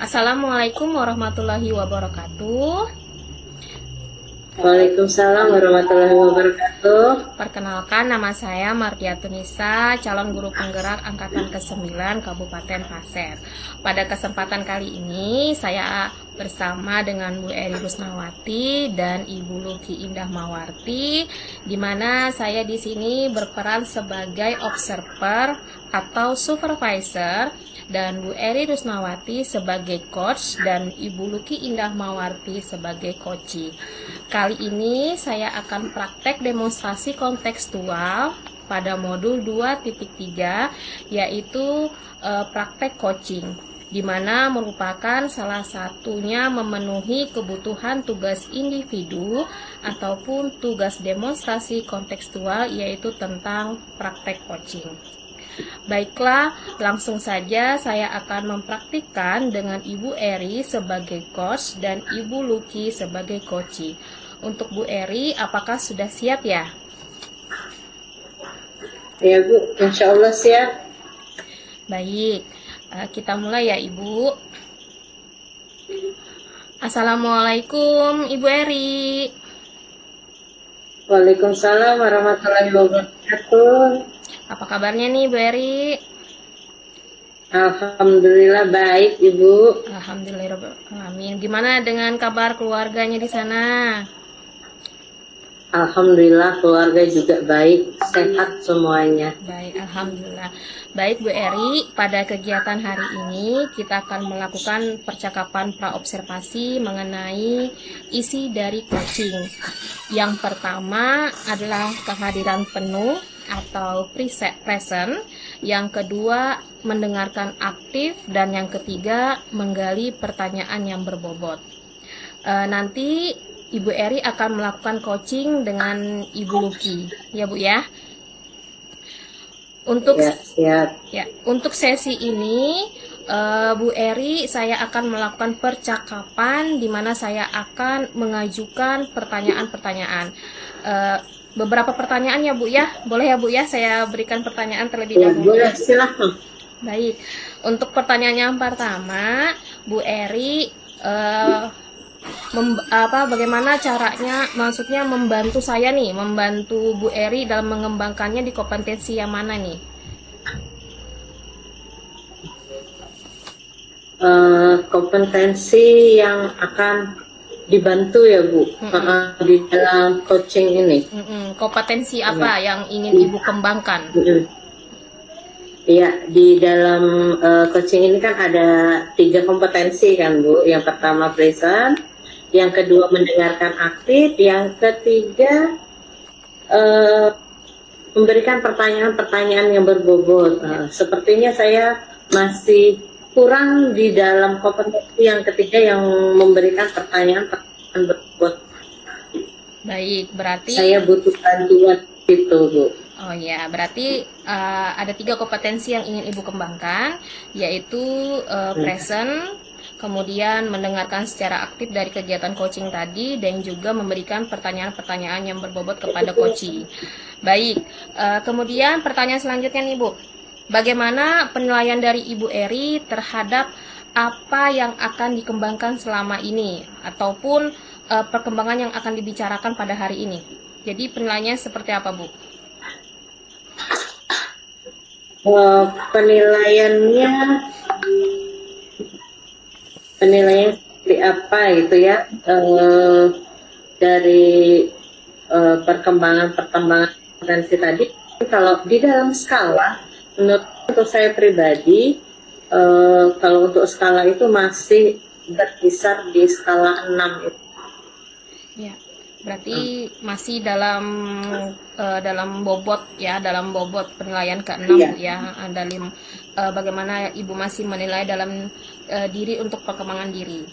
Assalamualaikum warahmatullahi wabarakatuh. Waalaikumsalam warahmatullahi wabarakatuh. Perkenalkan, nama saya Mardiatunisa, calon guru penggerak angkatan ke-9 Kabupaten Pasir. Pada kesempatan kali ini saya bersama dengan Bu Eri Rusnawati dan Ibu Luki Indah Mawarti, di mana saya di sini berperan sebagai observer atau supervisor dan Bu Eri Rusnawati sebagai coach dan Ibu Luki Indah Mawarti sebagai coachee. Kali ini saya akan praktek demonstrasi kontekstual pada modul 2.3 yaitu praktek coaching, di mana merupakan salah satunya memenuhi kebutuhan tugas individu ataupun tugas demonstrasi kontekstual, yaitu tentang praktek coaching. Baiklah, langsung saja saya akan mempraktikkan dengan Ibu Eri sebagai coach dan Ibu Luki sebagai coachee. Untuk Bu Eri, apakah sudah siap ya? Ya Bu, insya Allah siap. Baik, kita mulai ya Ibu. Assalamualaikum Ibu Eri. Waalaikumsalam warahmatullahi wabarakatuh. Apa kabarnya nih Bu Eri? Alhamdulillah baik Ibu. Alhamdulillahirobbilalamin. Gimana dengan kabar keluarganya di sana? Alhamdulillah keluarga juga baik, sehat semuanya. Baik, alhamdulillah. Baik Bu Eri, pada kegiatan hari ini kita akan melakukan percakapan praobservasi mengenai isi dari coaching. Yang pertama adalah kehadiran penuh atau present, yang kedua mendengarkan aktif, dan yang ketiga menggali pertanyaan yang berbobot. Nanti Ibu Eri akan melakukan coaching dengan Ibu Luki, ya Bu ya. Untuk untuk sesi ini Bu Eri, saya akan melakukan percakapan di mana saya akan mengajukan pertanyaan-pertanyaan. Beberapa pertanyaan ya Bu ya, boleh ya Bu ya, saya berikan pertanyaan terlebih dahulu. Boleh, silahkan. Baik, untuk pertanyaan yang pertama, Bu Eri, bagaimana caranya, maksudnya membantu saya nih, membantu Bu Eri dalam mengembangkannya di kompetensi yang mana nih? Kompetensi yang akan dibantu ya Bu, di dalam coaching ini. Kompetensi apa yang ingin Ibu kembangkan? Iya, di dalam coaching ini kan ada 3 kompetensi kan Bu. Yang pertama present, yang kedua mendengarkan aktif, yang ketiga memberikan pertanyaan-pertanyaan yang berbobot. Sepertinya saya masih kurang di dalam kompetensi yang ketiga yang memberikan pertanyaan-pertanyaan berbobot. Baik, berarti saya butuh bantuan gitu Bu. Oh ya, berarti ada 3 kompetensi yang ingin Ibu kembangkan, yaitu present, kemudian mendengarkan secara aktif dari kegiatan coaching tadi, dan juga memberikan pertanyaan-pertanyaan yang berbobot kepada coaching. Baik, kemudian pertanyaan selanjutnya nih Bu, bagaimana penilaian dari Ibu Eri terhadap apa yang akan dikembangkan selama ini, ataupun perkembangan yang akan dibicarakan pada hari ini? Jadi penilaiannya seperti apa Bu? Penilaiannya seperti apa gitu ya, dari perkembangan potensi tadi. Kalau di dalam skala, untuk saya pribadi, kalau untuk skala itu masih berkisar di skala 6 itu. Ya, berarti masih dalam bobot ya, dalam bobot penilaian ke-6 ya. Bagaimana Ibu masih menilai dalam diri untuk perkembangan diri.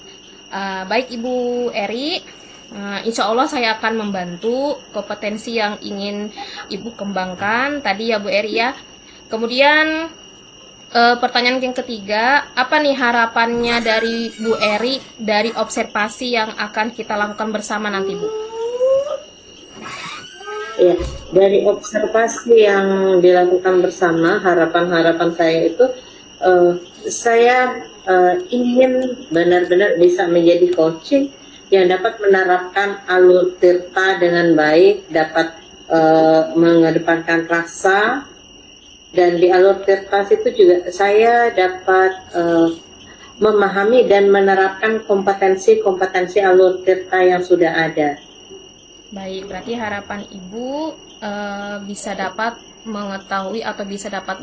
Baik Ibu Eri, insya Allah saya akan membantu kompetensi yang ingin Ibu kembangkan tadi ya Bu Eri ya. Kemudian pertanyaan yang ketiga, apa nih harapannya dari Bu Eri dari observasi yang akan kita lakukan bersama nanti Bu? Ya, dari observasi yang dilakukan bersama, harapan-harapan saya itu saya ingin benar-benar bisa menjadi coaching yang dapat menerapkan alur tirta dengan baik, dapat mengedepankan rasa, dan di alur tirta itu juga saya dapat memahami dan menerapkan kompetensi-kompetensi alur tirta yang sudah ada. Baik, berarti harapan Ibu bisa dapat mengetahui atau bisa dapat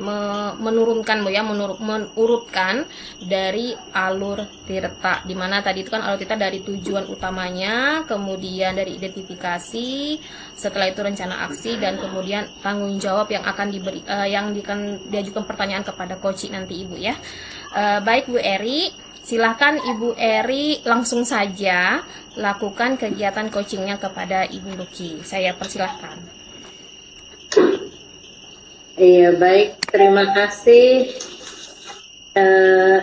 menurunkan Bu ya, menurutkan dari alur tirta, dimana tadi itu kan alur tirta dari tujuan utamanya, kemudian dari identifikasi, setelah itu rencana aksi, dan kemudian tanggung jawab yang akan diberi diajukan pertanyaan kepada coach nanti Ibu ya. Baik Bu Eri, silahkan Ibu Eri langsung saja lakukan kegiatan coachingnya kepada Ibu Luki. Saya persilahkan. Iya, baik, terima kasih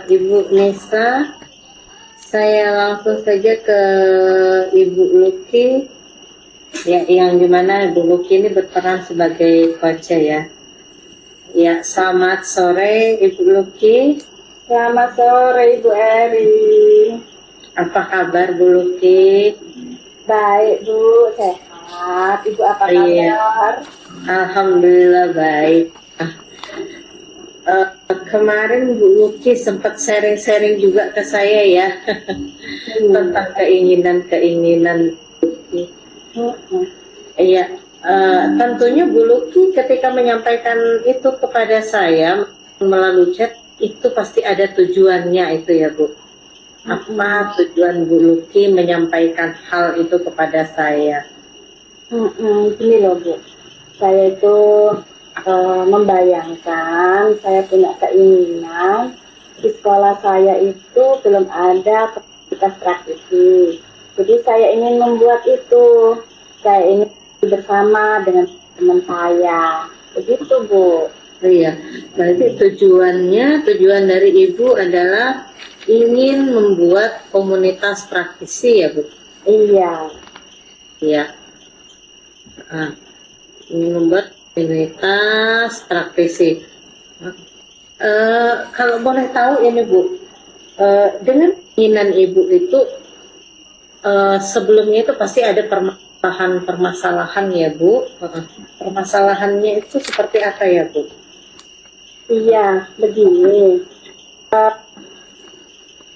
Ibu Nisa. Saya langsung saja ke Ibu Luki, ya, yang dimana Ibu Luki ini berperan sebagai coach ya. Ya, selamat sore Ibu Luki. Selamat sore Ibu Eri. Apa kabar Bu Luki? Baik Bu, sehat. Ibu apa kabar? Iya. Alhamdulillah baik. Kemarin Bu Luki sempat sharing-sharing juga ke saya ya tentang keinginan-keinginan Luki. Iya, tentunya Bu Luki ketika menyampaikan itu kepada saya melalui chat, itu pasti ada tujuannya itu ya Bu. Apa tujuan Bu Luki menyampaikan hal itu kepada saya? Gini loh Bu, saya itu membayangkan, saya punya keinginan di sekolah saya itu belum ada aktivitas praktisi. Jadi saya ingin membuat itu, saya ingin bersama dengan teman saya, begitu Bu. Iya, berarti tujuan dari Ibu adalah ingin membuat komunitas praktisi ya Bu? Iya. Iya. Ingin membuat komunitas praktisi. Kalau boleh tahu ini Bu, dengan keinginan Ibu itu sebelumnya itu pasti ada permasalahan ya Bu. Permasalahannya itu seperti apa ya Bu? Iya, begini.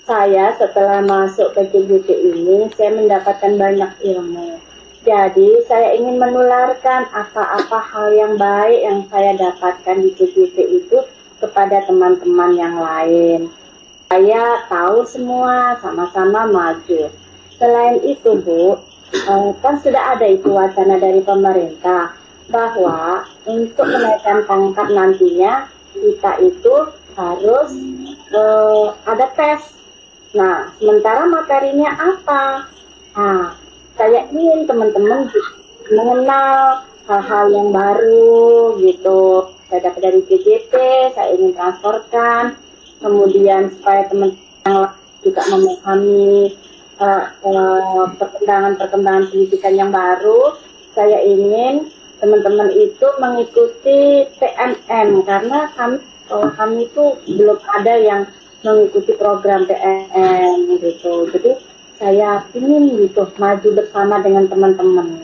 Saya setelah masuk ke CGT ini, saya mendapatkan banyak ilmu. Jadi, saya ingin menularkan apa-apa hal yang baik yang saya dapatkan di CGT itu kepada teman-teman yang lain. Saya tahu semua, sama-sama maju. Selain itu, Bu, kan sudah ada itu wacana dari pemerintah bahwa untuk menaikkan pangkat nantinya kita itu harus ada tes. Nah, sementara materinya apa? Nah, saya ingin teman-teman mengenal hal-hal yang baru gitu. Saya dapat dari CGT, saya ingin transferkan. Kemudian supaya teman-teman juga memahami perkembangan pendidikan yang baru, saya ingin teman-teman itu mengikuti PMM karena kami itu belum ada yang mengikuti program PMM gitu. Jadi saya ingin gitu maju bersama dengan teman-teman.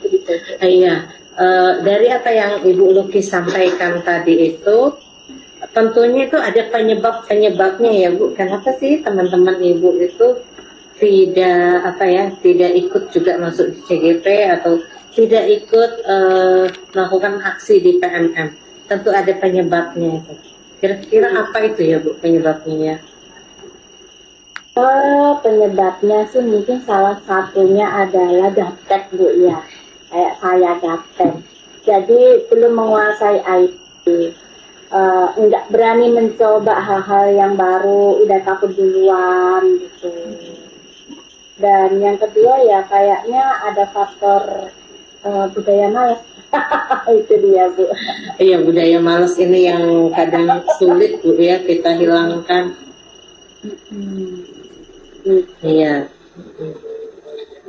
Gitu. Iya, dari apa yang Ibu Luki sampaikan tadi itu, tentunya itu ada penyebabnya ya Bu. Kenapa sih teman-teman Ibu itu tidak ikut juga masuk di CGP atau tidak ikut melakukan aksi di PMM? Tentu ada penyebabnya itu. Kira-kira apa itu ya Bu penyebabnya ya? Penyebabnya sih mungkin salah satunya adalah gaptek Bu ya. Kayak saya gaptek. Jadi belum menguasai IT. Nggak berani mencoba hal-hal yang baru, udah takut duluan gitu. Dan yang kedua ya kayaknya ada faktor budaya malas. Itu dia Bu. Iya, budaya malas ini yang kadang sulit Bu ya kita hilangkan. Iya,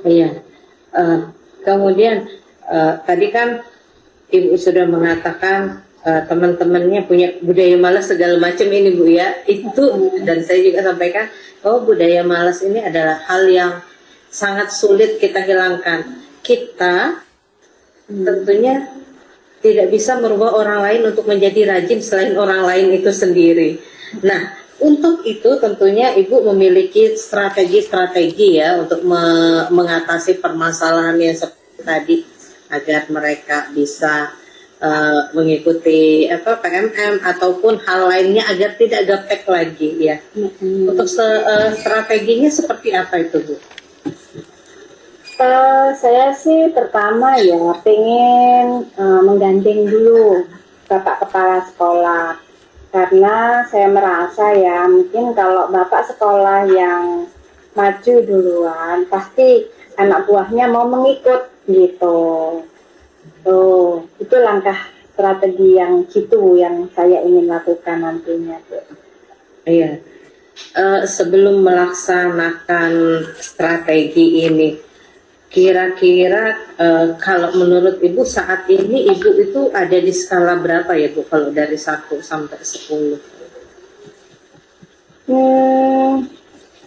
iya. Kemudian tadi kan Ibu sudah mengatakan teman-temannya punya budaya malas segala macam ini Bu ya, itu. Dan saya juga sampaikan, oh budaya malas ini adalah hal yang sangat sulit kita hilangkan. Kita tentunya tidak bisa merubah orang lain untuk menjadi rajin selain orang lain itu sendiri. Nah, untuk itu tentunya Ibu memiliki strategi-strategi ya untuk mengatasi permasalahan yang seperti tadi, agar mereka bisa mengikuti PMM ataupun hal lainnya agar tidak gaptek lagi ya. Untuk strateginya seperti apa itu Bu? Saya sih pertama ya pengen menggandeng dulu Bapak Kepala Sekolah, karena saya merasa ya mungkin kalau Bapak sekolah yang maju duluan pasti anak buahnya mau mengikut gitu. Tuh, itu langkah strategi yang gitu yang saya ingin lakukan nantinya tuh. Iya. Sebelum melaksanakan strategi ini, kira-kira kalau menurut Ibu saat ini Ibu itu ada di skala berapa ya Bu, kalau dari 1 sampai 10?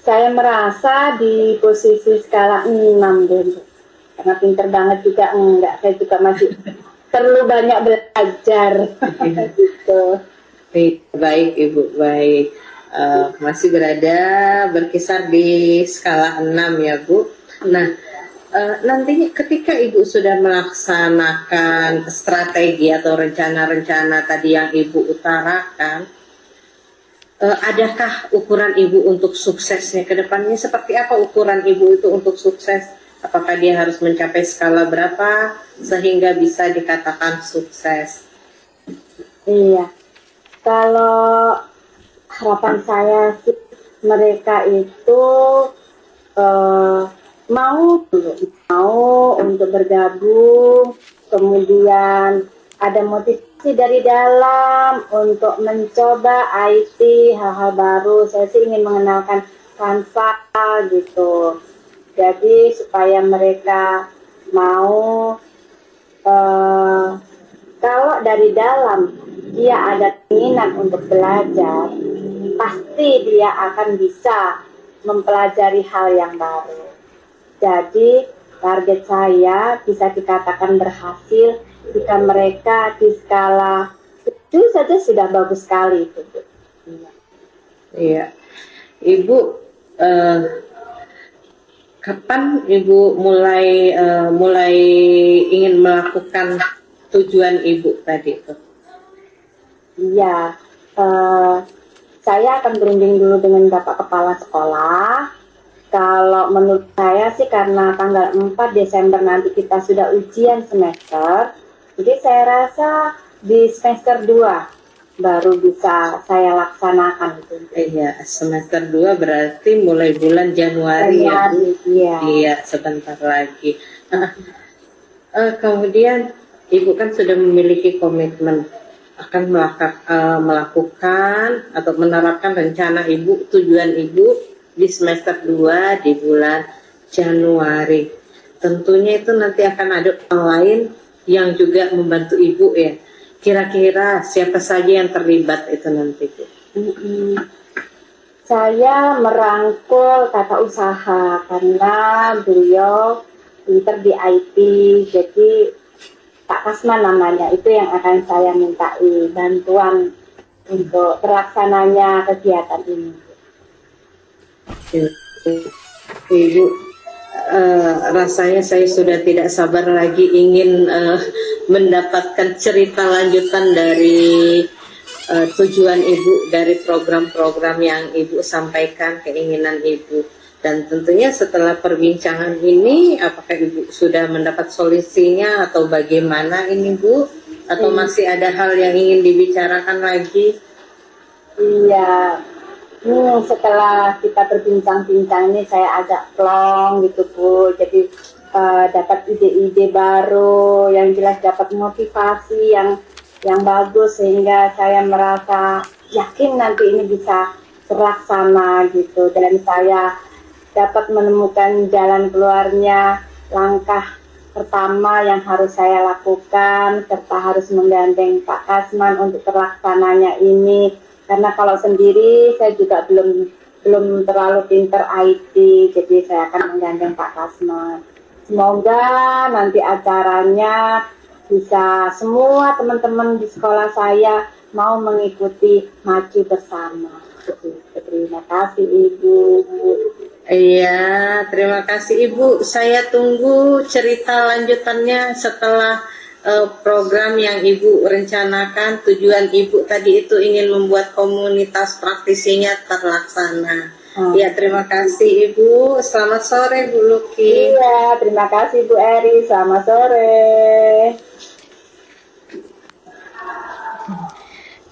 Saya merasa di posisi skala 6 deh Bu. Karena pinter banget juga enggak, saya juga masih perlu banyak belajar gitu. Baik Ibu, baik. Masih berkisar di skala 6 ya Bu. Nah, nantinya ketika Ibu sudah melaksanakan strategi atau rencana-rencana tadi yang Ibu utarakan, adakah ukuran Ibu untuk suksesnya ke depannya? Seperti apa ukuran Ibu itu untuk sukses? Apakah dia harus mencapai skala berapa sehingga bisa dikatakan sukses? Iya, kalau harapan saya sih mereka itu mau untuk bergabung, kemudian ada motivasi dari dalam untuk mencoba IT, hal-hal baru. Saya sih ingin mengenalkan Canva gitu. Jadi supaya mereka mau kalau dari dalam dia ada keinginan untuk belajar, pasti dia akan bisa mempelajari hal yang baru. Jadi target saya bisa dikatakan berhasil jika mereka di skala 7 saja sudah bagus sekali itu. Iya, Ibu. Kapan Ibu mulai ingin melakukan tujuan Ibu tadi itu? Iya, saya akan berunding dulu dengan Bapak Kepala Sekolah. Kalau menurut saya sih karena tanggal 4 Desember nanti kita sudah ujian semester, jadi saya rasa di semester 2 baru bisa saya laksanakan itu. Iya, semester 2 berarti mulai bulan Januari ya Bu? Iya, sebentar lagi. Kemudian Ibu kan sudah memiliki komitmen akan melakukan atau menerapkan rencana Ibu, tujuan Ibu di semester 2 di bulan Januari. Tentunya itu nanti akan ada orang lain yang juga membantu Ibu ya. Kira-kira siapa saja yang terlibat itu nanti Bu? Saya merangkul tata usaha karena beliau pinter di IT, jadi Pak Kasman namanya, itu yang akan saya mintai bantuan untuk terlaksananya kegiatan ini. Ibu, rasanya saya sudah tidak sabar lagi ingin mendapatkan cerita lanjutan dari tujuan Ibu, dari program-program yang Ibu sampaikan, keinginan Ibu. Dan tentunya setelah perbincangan ini, apakah Ibu sudah mendapat solusinya atau bagaimana ini Bu? Atau masih ada hal yang ingin dibicarakan lagi? Iya, setelah kita berbincang-bincang ini saya agak plong gitu Bu. Jadi dapat ide-ide baru, yang jelas dapat motivasi yang bagus, sehingga saya merasa yakin nanti ini bisa terlaksana gitu, dan saya dapat menemukan jalan keluarnya, langkah pertama yang harus saya lakukan, serta harus menggandeng Pak Kasman untuk terlaksananya ini. Karena kalau sendiri saya juga belum terlalu pinter IT, jadi saya akan menggandeng Pak Kasman. Semoga nanti acaranya bisa semua teman-teman di sekolah saya mau mengikuti maju bersama. Terima kasih Ibu. Iya, terima kasih Ibu. Saya tunggu cerita lanjutannya setelah program yang Ibu rencanakan. Tujuan Ibu tadi itu ingin membuat komunitas praktisinya terlaksana. Ya, terima kasih Ibu. Selamat sore Bu Luki. Iya, terima kasih Bu Eri. Selamat sore.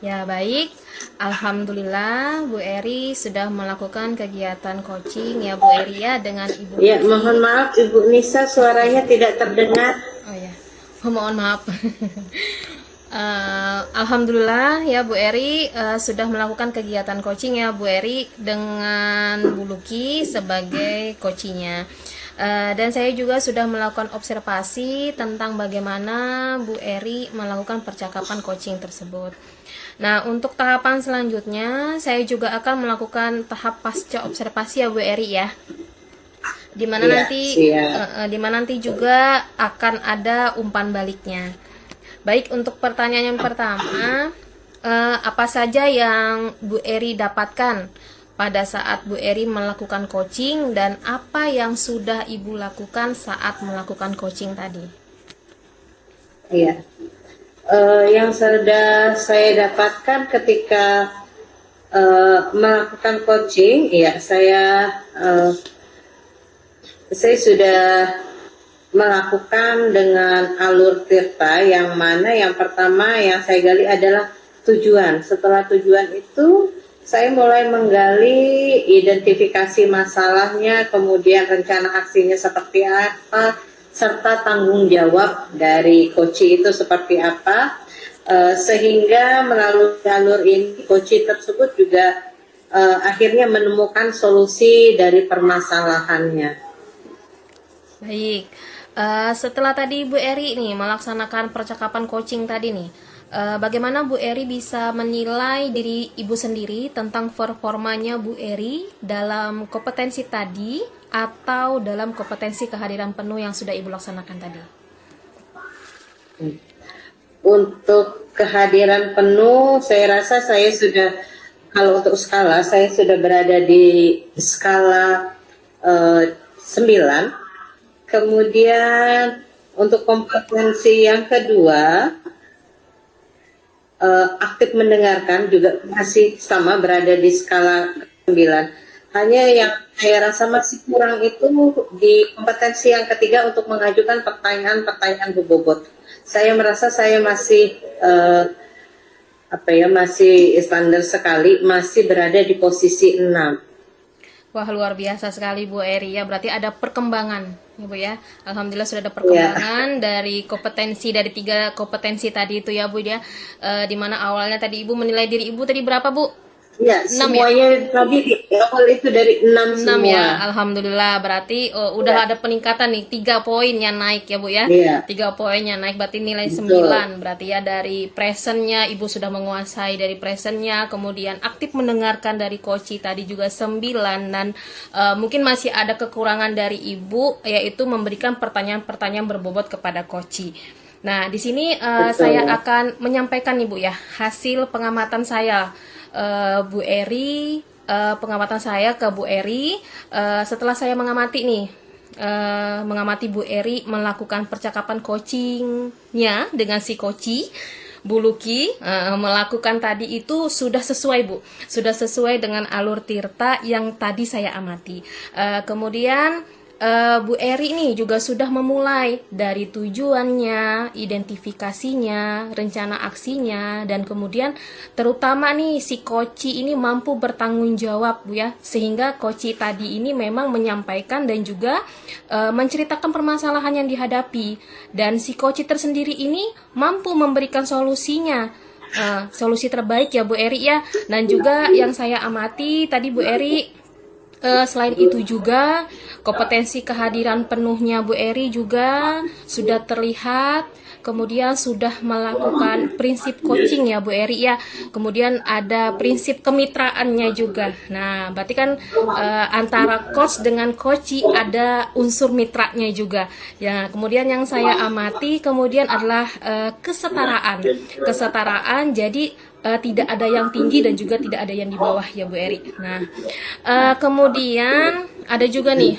Ya, baik. Alhamdulillah Bu Eri sudah melakukan kegiatan coaching ya Bu Eri ya dengan Ibu Ya, Luki. mohon maaf Ibu Nisa suaranya tidak terdengar. Oh ya, mohon maaf. Alhamdulillah ya Bu Eri sudah melakukan kegiatan coaching ya Bu Eri dengan Bu Luki sebagai coachingnya. Dan saya juga sudah melakukan observasi tentang bagaimana Bu Eri melakukan percakapan coaching tersebut. Nah, untuk tahapan selanjutnya saya juga akan melakukan tahap pasca observasi ya Bu Eri ya. Dimana nanti juga akan ada umpan baliknya. Baik, untuk pertanyaan yang pertama, apa saja yang Bu Eri dapatkan pada saat Bu Eri melakukan coaching dan apa yang sudah Ibu lakukan saat melakukan coaching tadi? Iya. Yang sudah saya dapatkan ketika melakukan coaching, ya saya sudah melakukan dengan alur tirta yang mana yang pertama yang saya gali adalah tujuan. Setelah tujuan itu saya mulai menggali identifikasi masalahnya, kemudian rencana aksinya seperti apa, serta tanggung jawab dari coach itu seperti apa, sehingga melalui alur ini coach tersebut juga akhirnya menemukan solusi dari permasalahannya. Baik, setelah tadi Bu Eri nih melaksanakan percakapan coaching tadi nih, bagaimana Bu Eri bisa menilai diri Ibu sendiri tentang performanya Bu Eri dalam kompetensi tadi atau dalam kompetensi kehadiran penuh yang sudah Ibu laksanakan tadi? Untuk kehadiran penuh, saya rasa saya sudah, kalau untuk skala, saya sudah berada di skala 9. Kemudian untuk kompetensi yang kedua, aktif mendengarkan juga masih sama berada di skala 9. Hanya yang saya rasa masih kurang itu di kompetensi yang ketiga untuk mengajukan pertanyaan-pertanyaan berbobot. Saya merasa saya masih masih standar sekali, masih berada di posisi 6. Wah, luar biasa sekali Bu Eri ya, berarti ada perkembangan ya Bu ya. Alhamdulillah sudah ada perkembangan dari kompetensi, dari 3 kompetensi tadi itu ya Bu ya. Dimana awalnya tadi Ibu menilai diri Ibu tadi berapa Bu? Ya, 6 semuanya ya? Tadi di awal itu dari 6 semua. Ya, Alhamdulillah berarti udah ada peningkatan nih, 3 poin yang naik ya Bu ya. 3 poin yang naik berarti nilai 9. Berarti ya dari presentnya Ibu sudah menguasai dari presentnya, kemudian aktif mendengarkan dari coach tadi juga 9, dan mungkin masih ada kekurangan dari Ibu yaitu memberikan pertanyaan-pertanyaan berbobot kepada coach. Nah, di sini saya akan menyampaikan nih Bu ya, hasil pengamatan saya Bu Eri, pengamatan saya ke Bu Eri setelah saya mengamati nih, mengamati Bu Eri melakukan percakapan coachingnya dengan si coach Bu Luki, melakukan tadi itu sudah sesuai Bu, sudah sesuai dengan alur tirta yang tadi saya amati. Kemudian Bu Eri nih juga sudah memulai dari tujuannya, identifikasinya, rencana aksinya, dan kemudian terutama nih si coach ini mampu bertanggung jawab Bu ya, sehingga coach tadi ini memang menyampaikan dan juga menceritakan permasalahan yang dihadapi, dan si coach tersendiri ini mampu memberikan solusinya, solusi terbaik ya Bu Eri ya. Dan juga yang saya amati tadi Bu Eri Selain itu juga kompetensi kehadiran penuhnya Bu Eri juga sudah terlihat. Kemudian sudah melakukan prinsip coaching ya Bu Eri ya. Kemudian ada prinsip kemitraannya juga. Nah, berarti kan antara coach dengan coachee ada unsur mitranya juga. Ya, kemudian yang saya amati kemudian adalah kesetaraan. Kesetaraan jadi tidak ada yang tinggi dan juga tidak ada yang di bawah ya Bu Eri. Nah, kemudian ada juga nih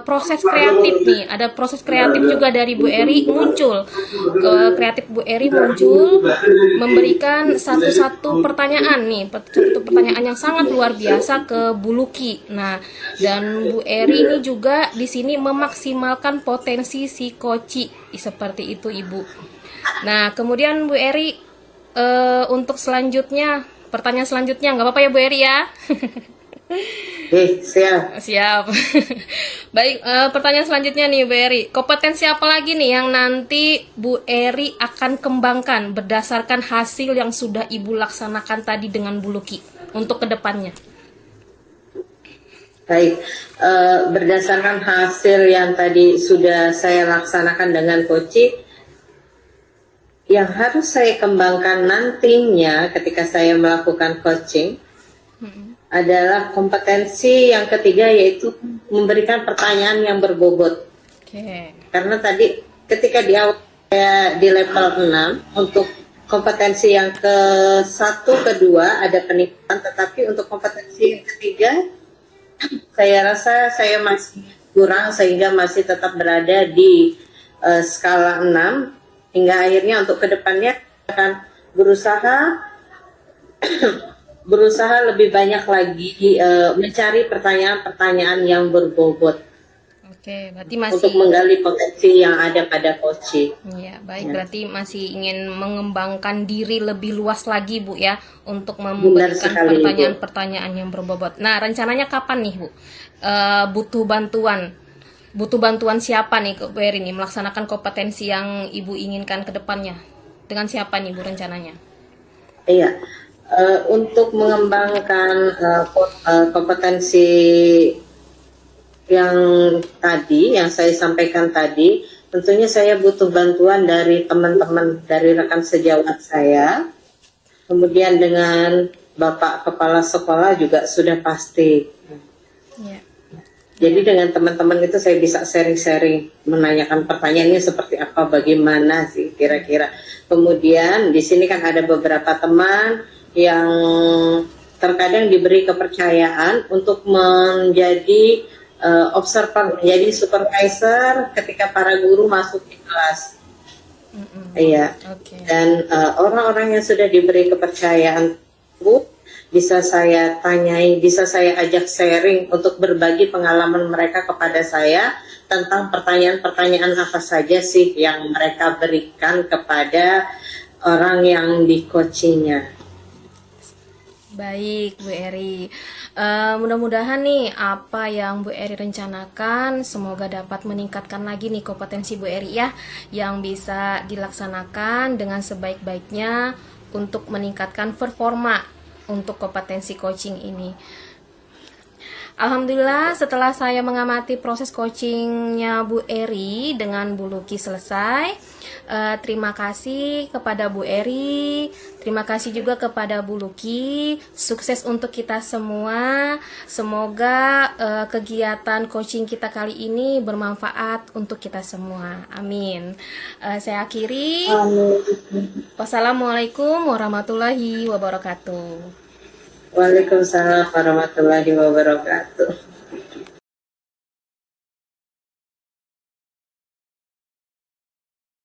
proses kreatif nih. Ada proses kreatif juga dari Bu Eri muncul. Kreatif Bu Eri muncul memberikan satu pertanyaan nih, satu pertanyaan yang sangat luar biasa ke Bu Luki. Nah, dan Bu Eri ini juga di sini memaksimalkan potensi si Koci seperti itu Ibu. Nah, kemudian Bu Eri untuk selanjutnya, pertanyaan selanjutnya nggak apa-apa ya Bu Eri ya? Siap. Siap. Baik, pertanyaan selanjutnya nih Bu Eri. Kompetensi apa lagi nih yang nanti Bu Eri akan kembangkan berdasarkan hasil yang sudah Ibu laksanakan tadi dengan Bu Luki untuk kedepannya? Baik, berdasarkan hasil yang tadi sudah saya laksanakan dengan Koci, yang harus saya kembangkan nantinya ketika saya melakukan coaching adalah kompetensi yang ketiga, yaitu memberikan pertanyaan yang berbobot. Karena tadi ketika di awal saya di level 6 untuk kompetensi yang ke-1, kedua ada peningkatan, tetapi untuk kompetensi yang ketiga saya rasa saya masih kurang sehingga masih tetap berada di skala 6. Hingga akhirnya untuk kedepannya akan berusaha lebih banyak lagi mencari pertanyaan-pertanyaan yang berbobot. Oke, berarti masih untuk menggali potensi yang ada pada Koci. Ya, baik, berarti masih ingin mengembangkan diri lebih luas lagi Bu ya untuk memberikan pertanyaan-pertanyaan yang berbobot. Nah, rencananya kapan nih Bu? Butuh bantuan siapa nih Bu Eri nih melaksanakan kompetensi yang Ibu inginkan ke depannya? Dengan siapa nih Bu rencananya? Iya, untuk mengembangkan kompetensi yang tadi, yang saya sampaikan tadi, tentunya saya butuh bantuan dari teman-teman, dari rekan sejawat saya. Kemudian dengan Bapak Kepala Sekolah juga sudah pasti. Ya. Jadi dengan teman-teman itu saya bisa sharing-sharing, menanyakan pertanyaannya seperti apa, bagaimana sih kira-kira. Kemudian di sini kan ada beberapa teman yang terkadang diberi kepercayaan untuk menjadi observer, menjadi supervisor ketika para guru masuk di kelas. Iya. Dan orang-orang yang sudah diberi kepercayaan itu bisa saya tanyai, bisa saya ajak sharing untuk berbagi pengalaman mereka kepada saya tentang pertanyaan-pertanyaan apa saja sih yang mereka berikan kepada orang yang di coachingnya. Baik Bu Eri, mudah-mudahan nih apa yang Bu Eri rencanakan semoga dapat meningkatkan lagi nih kompetensi Bu Eri ya, yang bisa dilaksanakan dengan sebaik-baiknya untuk meningkatkan performa untuk kompetensi coaching ini. Alhamdulillah setelah saya mengamati proses coachingnya Bu Eri dengan Bu Luki selesai, terima kasih kepada Bu Eri, terima kasih juga kepada Bu Luki, sukses untuk kita semua. Semoga kegiatan coaching kita kali ini bermanfaat untuk kita semua, amin. Saya akhiri. Wassalamualaikum warahmatullahi wabarakatuh. Waalaikumsalam warahmatullahi wabarakatuh.